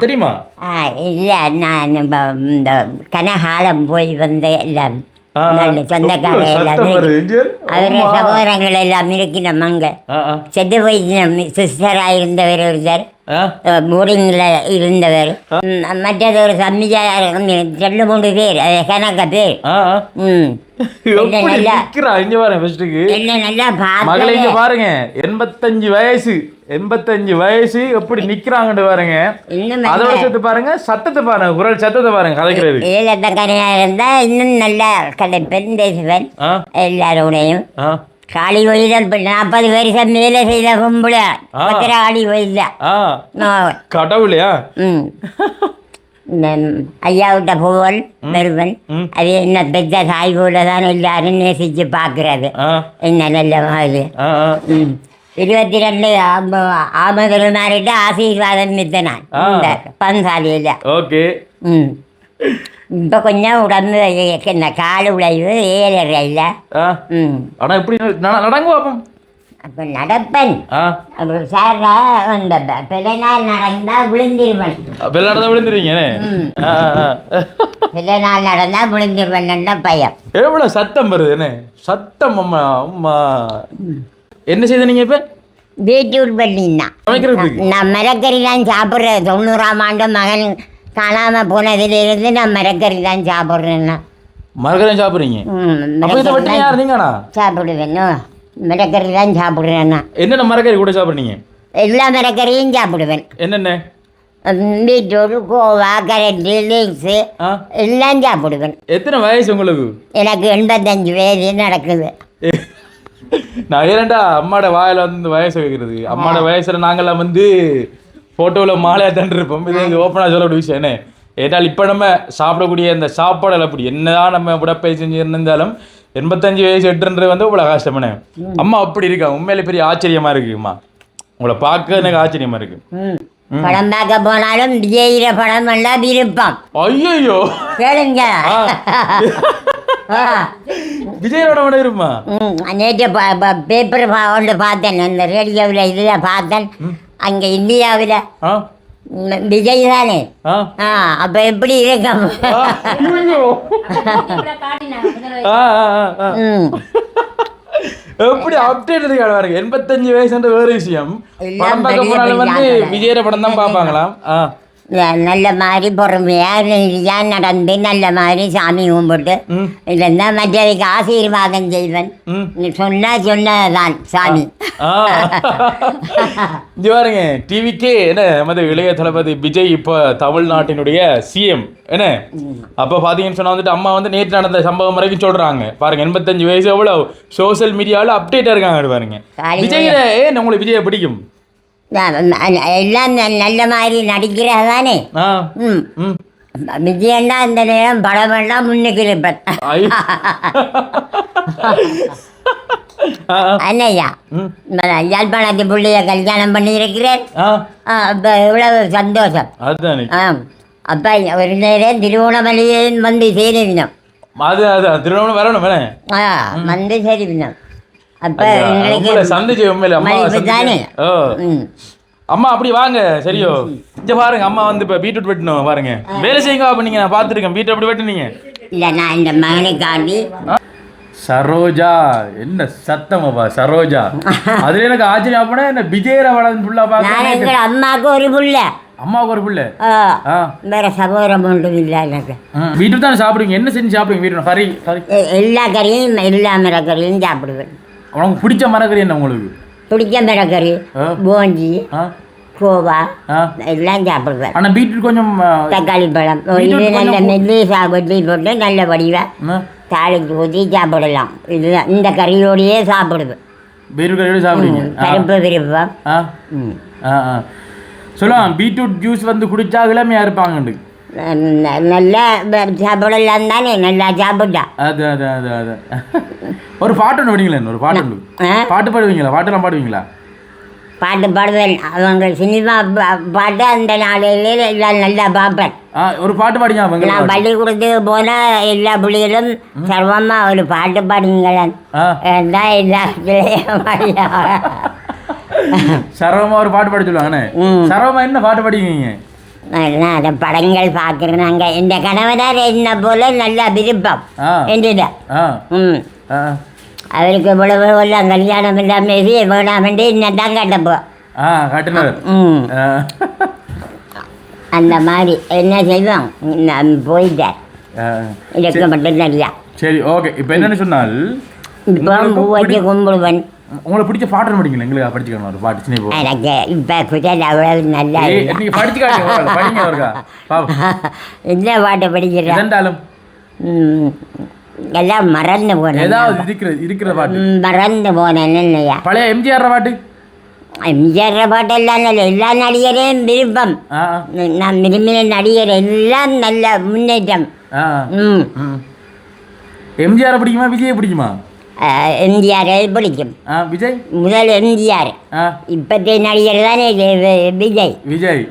தெரியுமா? இல்லை, நான் இந்த கனகாலம் போய் வந்த எல்லாம் சொந்தக்கார எல்லாம் அவர சகோதரங்கள் எல்லாம் இருக்கணும். அங்கே செத்து போய் சிஸ்டராக இருந்தவர் ஒருத்தர், போர்டிங்கில் இருந்தவர், மற்றது ஒரு சம்மிஜார், 2-3 பேர், கணக்க பேர். மகளை பாருங்க, 85 வயசு எப்படி நிக்கிறாங்கன்னு பாருங்க. அதோட சேர்த்து பாருங்க, சத்தத்தை பாருங்க, குரல் சத்தத்தை பாருங்க, கதைக்கிறது. ஏழத்தக்கரையா இருந்தா இன்னும் நல்லா கதைப்பேன், பேசுவேன் எல்லாரோடையும். காளி கோயிலில் 40 வருஷம் மேலே செய்த கும்பல காளி கோயில்ல கடவுளையா. ஐயாவிட்ட புகழ் பெருவன், அது என்ன பெற்ற தாய் போல தான் எல்லாரும் நேசிச்சு பார்க்கறது. என்ன நல்ல மாதிரி 22 ஆமதிருநாளிட்டு ஆசீர்வாதம் மித்தனான் இந்த பன்சாலியில். இப்போ கொஞ்சம் உடம்பு இந்த கால் உழைவு ஏறல. ஆனால் இப்படி நடங்க பார்ப்போம். அப்போ நடப்பேன். அப்புறம் சார் அந்த பிள்ளை நாள் நடந்தா விழுந்திருவன். விழுந்துருவீங்க. பிள்ளை நாள் நடந்தா விழுந்திருவன் பையன். எவ்வளோ சத்தம் வருது என்ன சத்தம்? அம்மா அம்மா என்ன செய்த நீங்கள் இப்போ? பீட்ரூட் பண்ணினா நான் மரக்கறி தான் சாப்பிட்றேன். 90ஆம் ஆண்டு மகன் காணாமல் போனதிலிருந்து நான் மரக்கறி தான் சாப்பிட்றேன்னா. மரக்கறி சாப்பிட்றீங்க? சாப்பிடுவேன், மரக்கறி தான் சாப்பிட்றேன்னா. என்னென்ன மரக்கறி கூட சாப்பிட்றீங்க? எல்லா மரக்கறியும் சாப்பிடுவேன். என்னென்ன? பீட்ரூட், கோவா, கரண்டி, லீக்ஸு எல்லாம் சாப்பிடுவேன். எத்தனை வயசு உங்களுக்கு? எனக்கு 85 வயசு நடக்குது. நான் ஏன்டா அம்மாட வாயில் வந்து வயசு வைக்கிறது? அம்மாட வயசில் நாங்கள்லாம் வந்து ஃபோட்டோவில் மாலையாக தண்டு இருப்போம். இது எங்கள் ஓப்பனாக சொல்லக்கூடிய விஷயம் என்ன ஏட்டால் இப்போ நம்ம சாப்பிடக்கூடிய அந்த சாப்பாடு அப்படி என்னதான் நம்ம உடற்பயிற்சி செஞ்சுருந்தாலும் 85 வயசு எட்டுன்றது வந்து இவ்வளோ கஷ்டமானே. அம்மா அப்படி இருக்கா, உண்மையிலே பெரிய ஆச்சரியமாக இருக்குமா உங்களை பார்க்க. எனக்கு ஆச்சரியமாக இருக்கு. படம் பார்க்க போனாலும் விஜயிற படம் எல்லாம் விருப்பம். ஐயோ கேளுங்க, விஜயோட விட இருப்பா. நேற்று பேப்பர் ஒன்று பார்த்தேன், இந்த ரேடியோவில் இதில் பார்த்தேன். அங்கே இந்தியாவில் விஜய் தானே. அப்போ எப்படி இருக்கும்? எப்படி அப்டேட் இருக்காரு பாருங்க. 85 வயசுன்ற வேறு விஷயம். படம் பார்க்க போனாலும் வந்து விஜயோட படம் தான் பார்ப்பாங்களாம். நல்ல மாதிரி பொறுமையாக நடந்து நல்ல மாதிரி சாமி கும்பிட்டு இல்லைன்னா மற்றவைக்கு ஆசீர்வாதம் செய்வேன். சொன்னதான் சாமி. இது பாருங்க, டிவிக்கே என்ன நமது இளைய தளபதி விஜய் இப்போ தமிழ்நாட்டினுடைய சிஎம் என்ன. அப்போ பார்த்தீங்கன்னு சொன்னால் வந்துட்டு அம்மா வந்து நேற்று நடந்த சம்பவம் வரைக்கும் சொல்கிறாங்க பாருங்க. 85 வயசு எவ்வளோ சோசியல் மீடியாவில் அப்டேட்டாக இருக்காங்க பாருங்க. விஜயில ஏன் உங்களுக்கு விஜயை பிடிக்கும்? எல்லாம் நல்ல மாதிரி நடிக்கிறது தானே. விஜயண்டா இந்த நேரம் படமெல்லாம் முன்னுக்கு இருப்பேன். அண்ணையா யாழ்ப்பாணத்து பிள்ளைய கல்யாணம் பண்ணியிருக்கிறேன். இவ்வளவு சந்தோஷம். அப்ப ஒரு நேரம் திருவோணமலையே வந்து சேருவினோம். திருவோணம் வரணும் வந்து சேருவினோம். அப்ப தானே அம்மா அப்படி வாங்க. சரியோ இங்க பாருங்க, அம்மா வந்து இப்ப பீட்ரூட் வெட்டணும் பாருங்க. வேலை செய்யுங்க பண்ணீங்க, நான் பார்த்துருக்கேன். பீட்ரூட் அப்படி வெட்டுனீங்க. இல்ல நான் இந்த மகனுக்காண்டி. சரோஜா என்ன சத்தமாப்பா சரோஜா. அதுல எனக்கு ஆச்சரியம் போனா என்ன விஜயர வளர்ந்து ஃபுல்லா பாக்க. அம்மாவுக்கு ஒரு புள்ள. அம்மாவுக்கு ஒரு புள்ள. வேற சகோதரம் ஒன்றும் இல்லை எனக்கு. பீட்ரூட் தானே சாப்பிடுவீங்க? என்ன செஞ்சு சாப்பிடுவீங்க? பீட்ரூட் கறி எல்லா கறியும் எல்லா மரக்கறியும் சாப்பிடுவேன். உனக்கு பிடிச்ச மரக்கறி என்ன? உங்களுக்கு பிடிச்ச மரக்கறி போஞ்சி, கோவா எல்லாம் சாப்பிடுவேன். ஆனால் பீட்ரூட் கொஞ்சம் தக்காளி பழம் இது நல்ல மெல்லி சாப்பிட்டு போட்டு நல்ல வடிவாக தாளிக்கு ஊற்றி சாப்பிடலாம். இதுதான் இந்த கறியோடையே சாப்பிடுவேன். பீட்ரூட் கறியோட சாப்பிடுவீங்க? கருப்பு விருப்பம். சொல்லலாம். பீட்ரூட் ஜூஸ் வந்து குடிச்சா இளமையாக இருப்பாங்க. நல்லா சாப்பிடலாம் தானே, நல்லா சாப்பிட்டா. அது அது அது அது ஒரு பாட்டு ஒன்று படிங்களேன், ஒரு பாட்டு ஒன்று. பாட்டு பாடுவீங்களா? பாட்டெல்லாம் பாடுவீங்களா? பாட்டு பாடுவேன். அவங்க சினிமா பாட்டு அந்த நாளையிலே எல்லாம் நல்லா பார்ப்பேன். ஒரு பாட்டு பாடிங்க. நான் பள்ளிக்கூடத்துக்கு போனால் எல்லா பிள்ளைகளும் சர்வமாக ஒரு பாட்டு பாடுங்களேன் தான் எல்லாத்துலேயும் சர்வமாக ஒரு பாட்டு பாடி சொல்லுவாங்கண்ணே. சர்வமாக என்ன பாட்டு பாடிங்க? நான் அதை படங்கள் பார்க்குறேன். இந்த கணவனார் என்ன போல நல்ல விருப்பம் என்றுதான். அவருக்கு இவ்வளவு எல்லாம் கல்யாணம் இல்லாமல் வேணாமண்டு இன்னதான் கட்டப்போ கட்டினார். அந்த மாதிரி என்ன செய்வோம், நான் போயிட்டேன். இதுக்கு மட்டும் தெரியா. சரி, ஓகே. இப்போ என்னன்னு சொன்னால் இப்போ பூவச்சு கும்பிடுவன். உங்களுக்கு பிடிச்ச பாட்டு படிக்கல, எங்களுக்கு படிச்சுக்கணும் ஒரு பாட்டு சின்ன. எனக்கு இப்போ குதிரை அவ்வளவு நல்லா என்ன பாட்டு படிக்கிறேன் எல்லாம் மறந்து போனேன். ஏதாவது இருக்கிற பாட்டு மறந்து போனேன் இல்லையா? பழைய எம்ஜிஆர் பாட்டு. எம்ஜிஆர் பாட்டு எல்லாம் நல்ல, எல்லா நடிகரையும் விருப்பம். நான் விரும்பின நடிகர் எல்லாம் நல்ல முன்னேற்றம். எம்ஜிஆர் பிடிக்குமா விஜயை பிடிக்குமா? எம்ஜிஆர் பிடிக்கும். விஜய் முதல் எம்ஜிஆர், இப்பத்தைய நடிகர் தானே விஜய். விஜய்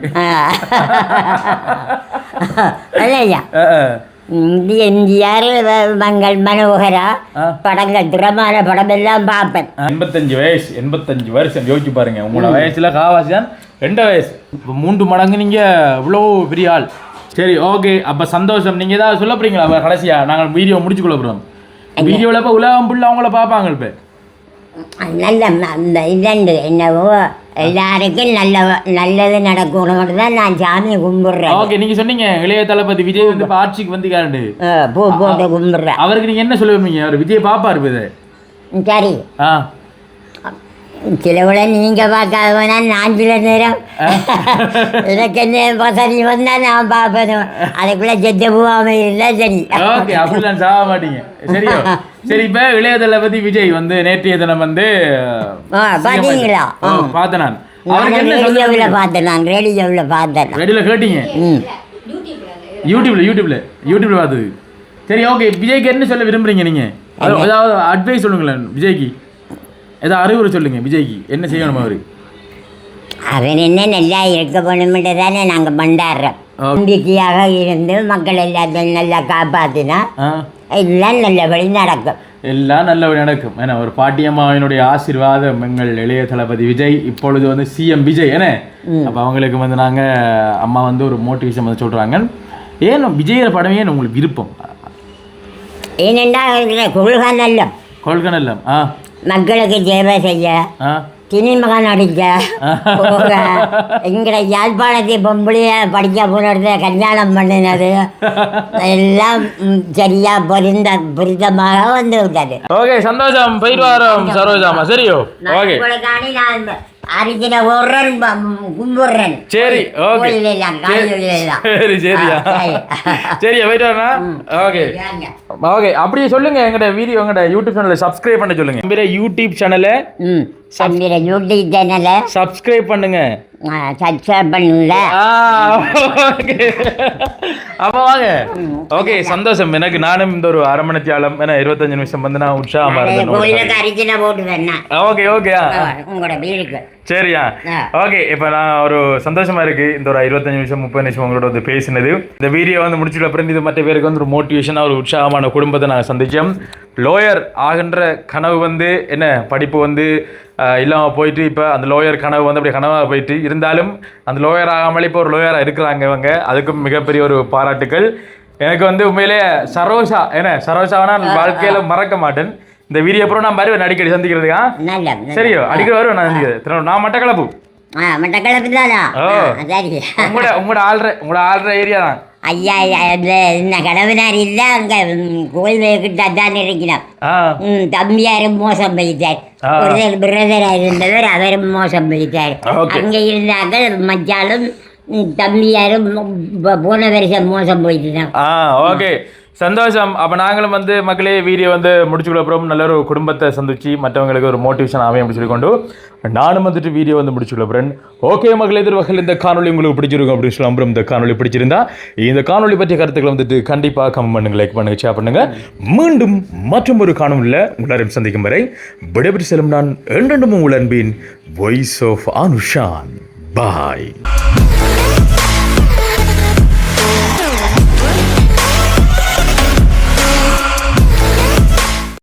இல்லையா? எம்ஜிஆர், மங்கள் மனோகரா படங்கள், திறமான படம் எல்லாம் பார்ப்பேன். 85 வருஷம் யோசிச்சு பாருங்க. உங்களோட வயசுல காவாசி தான் 2 வயசு. இப்போ 3 மடங்கு நீங்க இவ்வளோ பெரிய ஆள். சரி, ஓகே. அப்போ சந்தோஷம். நீங்கள் ஏதாவது சொல்ல போறீங்களா? அப்போ கடைசியாக நாங்கள் வீடியோ முடிச்சுக்கொள்ள போகிறோம். வீடியோவில் இப்போ உலகம் ஃபுல்லாக அவங்கள பார்ப்பாங்க. இப்போ நல்ல அந்த இதண்டு என்னவோ எல்லாருக்கும் நல்லது நடக்கணும்னு தான் நான் சாமியை கும்பிடுறேன். ஓகே, நீங்கள் சொன்னீங்க இளைய தளபதி விஜய் வந்து இப்போ ஆட்சிக்கு வந்து காரண்டு பூ போட்டு கும்பிடுறேன். அவருக்கு நீங்கள் என்ன சொல்லுவீங்க? அவர் விஜய் பார்ப்பார் இப்போ இதை. சரி, சிலவுல நீங்கள் பார்க்காத வேணால் நான் சில நேரம் எனக்கு என்ன வசதி வந்தால் நான் பார்ப்பேன். அதுக்குள்ளே செத்த போகாமல் இருந்தால் சரி. ஓகே, அப்படிலாம் சாக மாட்டீங்க. சரியோ? சரி, இப்போ இளைய தளபதி விஜய் வந்து நேற்றைய தினம் வந்து பார்த்தீங்களா? பார்த்தேன் நான். ரேடியோவில் பார்த்தேன். ரேடியோவில் கேட்டீங்க? யூடியூப்ல பார்த்தது. சரி, ஓகே. விஜய்க்கு என்ன சொல்ல விரும்புறீங்க நீங்கள்? ஏதாவது அட்வைஸ் சொல்லுங்களேன் விஜய்க்கு. ஏதாவது அறிவுரை சொல்லுங்க. விஜய்க்கு என்ன செய்யணும்? அவர் என்ன நல்லா இருக்க போகணும்னு தானே நாங்கள் கொண்டாடுறோம். நம்பிக்கையாக இருந்து மக்கள் எல்லாத்தையும் நல்லா காப்பாற்றினா எல்லாம் நல்லபடி நடக்கும். எல்லாம் நல்லபடி நடக்கும். ஏன்னா ஒரு பாட்டியம்மாவினுடைய ஆசீர்வாதம் எங்கள் இளைய தளபதி விஜய், இப்பொழுது வந்து சிஎம் விஜய். ஏன்னா அப்போ அவங்களுக்கு வந்து நாங்கள் அம்மா வந்து ஒரு மோட்டிவேஷன் வந்து சொல்கிறாங்க. ஏன் விஜயோட படமே உங்களுக்கு விருப்பம்? ஏனென்றா கொள்கை நல்ல கொள்கை மக்களுக்கு சேவை செய்ய, சினிமா நடிக்க, எங்களை யாழ்ப்பாணத்தை பொம்பளைய படிக்க போனது, கல்யாணம் பண்ணினது எல்லாம் சரியா பொருத்தமாக வந்து விட்டது. ஓகே, சந்தோஷம். போயிட்டு வரோம் சரோஜாமா. சரியோ? ஓகே, அரிசின ஓடுறேன் கும்பிடுறேன். சரி, ஓகே. சரி, சரியா? சரியா, போயிட்டு வரேன். Okay, okay. அப்படியே சொல்லுங்க. எங்கட வீடியோ எங்கட யூடியூப் சேனலை சப்ஸ்கிரைப் பண்ண சொல்லுங்க. யூடியூப் சேனலை சப்ஸ்கிரைப் பண்ணுங்க. சப்ஸ்கிரைப் பண்ணுங்க. அப்போ வாங்க. ஓகே, சந்தோஷம். எனக்கு நானும் இந்த ஒரு அரை மணி தியாலம் 25 நிமிஷம் வந்து நான் உற்சாகமா இருந்தேன். Okay, okay. உங்களோட வீட்டுக்கு சரியா? ஓகே. இப்போ நான் ஒரு சந்தோஷமா இருக்கு இந்த ஒரு 25 நிமிஷம் 30 நிமிஷம் உங்களோட வந்து பேசினது. இந்த வீடியோ வந்து முடிச்சுட்டு அப்புறம் இது மற்ற பேருக்கு வந்து ஒரு மோட்டிவேஷனாக ஒரு உற்சாகமான குடும்பத்தை நான் சந்தித்தோம். லோயர் ஆகின்ற கனவு வந்து என்ன படிப்பு வந்து இல்லாமல் போயிட்டு இப்போ அந்த லோயர் கனவு வந்து அப்படியே கனவாக போயிட்டு இருந்தாலும் அந்த லோயர் ஆகாமலே இப்போ ஒரு லோயராக இருக்கிறாங்க இவங்க. அதுக்கும் மிகப்பெரிய ஒரு பாராட்டுக்கள். எனக்கு வந்து உண்மையிலே சரோஜா சரோஜாவனா வாழ்க்கையில் மறக்க மாட்டேன். இந்த வீடியோ அப்புறம் நான் வருவேன் அடிக்கடி சந்திக்கிறதுக்கா. சரியோ? அடிக்கடி வருவேன் நான் சந்திக்கிறேன். நான் மட்டக்களப்பு உங்களோட ஆள்ற ஏரியா தான். ஐயா, இந்த கடவுனார் இல்லை, அங்கே கோயில்கிட்ட தான் இருக்கிறோம். தம்பியாரும் மோசம் போயிட்டார். ஒரு பிரதராக இருந்தவர் அவரும் மோசம் போயிட்டார். அங்கே இருந்தார்கள் மச்சாலும் தம்பி யாரும் போன வருஷம் மோசம் போயிட்டு தான். ஓகே சந்தோஷம். அப்போ நாங்களும் வந்து மக்களே வீடியோ வந்து முடிச்சுக்கொள்ள அப்புறம் நல்ல ஒரு குடும்பத்தை சந்திச்சு மற்றவங்களுக்கு ஒரு மோட்டிவேஷன் ஆகும் அப்படி சொல்லிக்கொண்டு நானும் வந்துட்டு வீடியோ வந்து முடிச்சுக்கொள்ள அப்புறம் ஓகே மக்களே எதிர்வகையில் இந்த காணொலி உங்களுக்கு பிடிச்சிருக்கும் அப்படின்னு சொல்லி அப்புறம் இந்த காணொலி பிடிச்சிருந்தா இந்த காணொலி பற்றிய கருத்துக்களை வந்துட்டு கண்டிப்பாக கமெண்ட் பண்ணுங்க, லைக் பண்ணுங்க, ஷேர் பண்ணுங்க. மீண்டும் மற்றும் ஒரு காணொலியில் உங்களாரையும் சந்திக்கும் வரை விடைபெற்று செல்லும் நான் என்றென்றும் உங்கள் அன்பின் வாய்ஸ் ஆஃப் அனுஷான். பாய்.